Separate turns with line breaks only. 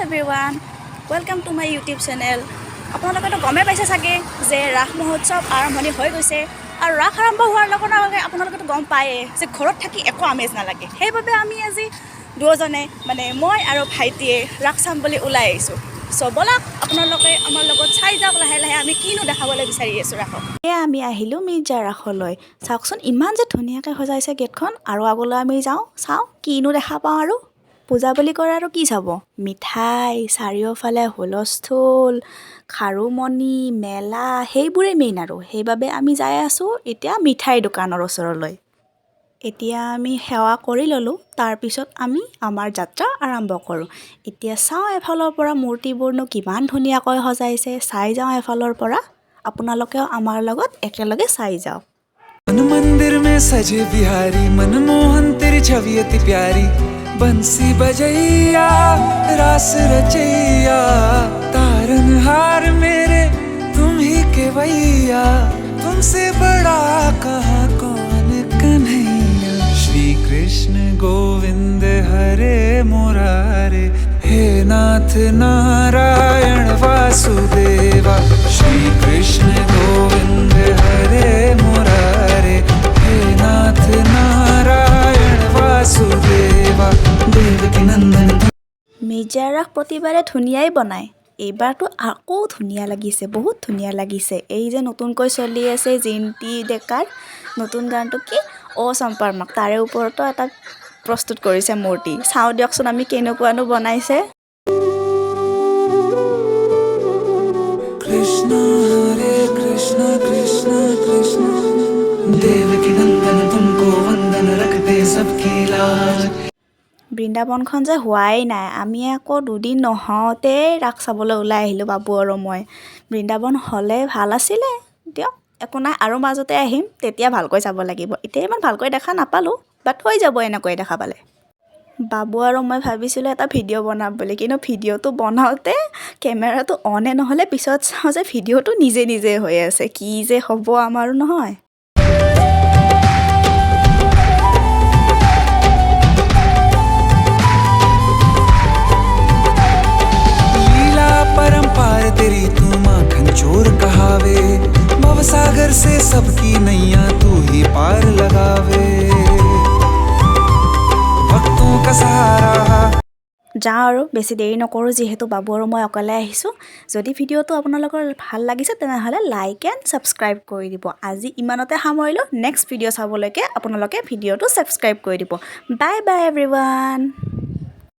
everyone, welcome to my YouTube channel. আপোনালোকেতো গমে পাইছে চাগে যে ৰাস মহোৎসৱ আৰম্ভণি হৈ গৈছে আৰু ৰাস আৰম্ভ হোৱাৰ লগে লগে আপোনালোকেতো গম পায়ে যে ঘৰত থাকি একো আমেজ নালাগে। সেইবাবে আমি আজি দুজনে মানে মই আৰু ভাইটিয়ে ৰাস চাম বুলি ওলাই আহিছোঁ। চ' ব'লক আপোনালোকে আমাৰ লগত চাই যাওক লাহে লাহে আমি কিনো দেখাবলৈ বিচাৰি আছোঁ ৰাসক। এয়া আমি আহিলোঁ মিৰ্জা ৰাসলৈ। চাওকচোন ইমান যে ধুনীয়াকৈ সজাইছে গেটখন আৰু আগলৈ আমি যাওঁ চাওঁ কিনো দেখা পাওঁ আৰু। পূজা বুলি কৰে আৰু কি চাব, মিঠাই, চাৰিওফালে হুলস্থুল, খাৰুমণি, মেলা সেইবোৰেই মেইন আৰু। সেইবাবে আমি যাই আছোঁ এতিয়া মিঠাই দোকানৰ ওচৰলৈ। এতিয়া আমি সেৱা কৰি ল'লোঁ, তাৰপিছত আমি আমাৰ যাত্ৰা আৰম্ভ কৰোঁ। এতিয়া চাওঁ এফালৰ পৰা মূৰ্তিবোৰনো কিমান ধুনীয়াকৈ সজাইছে, চাই যাওঁ এফালৰ পৰা। আপোনালোকেও আমাৰ লগত একেলগে চাই যাওক।
मन मंदिर में सजे बिहारी मनमोहन तेरी छवि अति प्यारी बंसी बजैया रास रचैया तारनहार मेरे तुम ही केवैया तुमसे बड़ा कहाँ कौन कन्हैया श्री कृष्ण गोविंद हरे मुरारे हे नाथ नारायण वासुदेवा श्री कृष्ण गोविंद हरे मुरारे हे नाथ नारायण वासुदेवा देवकी नंदन।
মিৰ্জা ৰাস প্ৰতিবাৰে ধুনীয়াই বনায়, এইবাৰতো আকৌ ধুনীয়া লাগিছে, বহুত ধুনীয়া লাগিছে। এই যে নতুনকৈ চলি আছে জিন্তি ডেকাৰ নতুন গানটো কি অ চম্পাৰমাক, তাৰে ওপৰতো এটা প্ৰস্তুত কৰিছে মূৰ্তি। চাওঁ দিয়কচোন আমি কেনেকুৱানো বনাইছে।
कृष्ण हरे कृष्ण कृष्ण कृष्ण देवकी नंदन तुमको वंदन रखते सबकी लाज।
বৃন্দাবনখন যে হোৱাই নাই, আমি আকৌ দুদিন নহওঁতেই ৰাস চাবলৈ ওলাই আহিলোঁ বাবু আৰু মই। বৃন্দাবন হ'লে ভাল আছিলে, দিয়ক একো নাই, আৰু মাজতে আহিম তেতিয়া ভালকৈ চাব লাগিব। এতিয়া ইমান ভালকৈ দেখা নাপালোঁ, বাট হৈ যাব এনেকৈ দেখা পালে। বাবু আৰু মই ভাবিছিলোঁ এটা ভিডিঅ' বনাম বুলি, কিন্তু ভিডিঅ'টো বনাওঁতে কেমেৰাটো অনে নহ'লে, পিছত চাওঁ যে ভিডিঅ'টো নিজে নিজে হৈ আছে। কি যে হ'ব আমাৰো নহয়।
लीला परंपार तेरी तू माखन चोर कहावे भवसागर से सबकी नैया तू ही पार लगावे भक्तों का सहारा।
যাওঁ আৰু বেছি দেৰি নকৰোঁ, যিহেতু বাবু আৰু মই অকলে আহিছোঁ। যদি ভিডিঅ'টো আপোনালোকৰ ভাল লাগিছে তেনেহ'লে লাইক এণ্ড ছাবস্ক্ৰাইব কৰি দিব। আজি ইমানতে সামৰিলোঁ, নেক্সট ভিডিঅ' চাবলৈকে আপোনালোকে ভিডিঅ'টো ছাবস্ক্ৰাইব কৰি দিব। Bye bye everyone.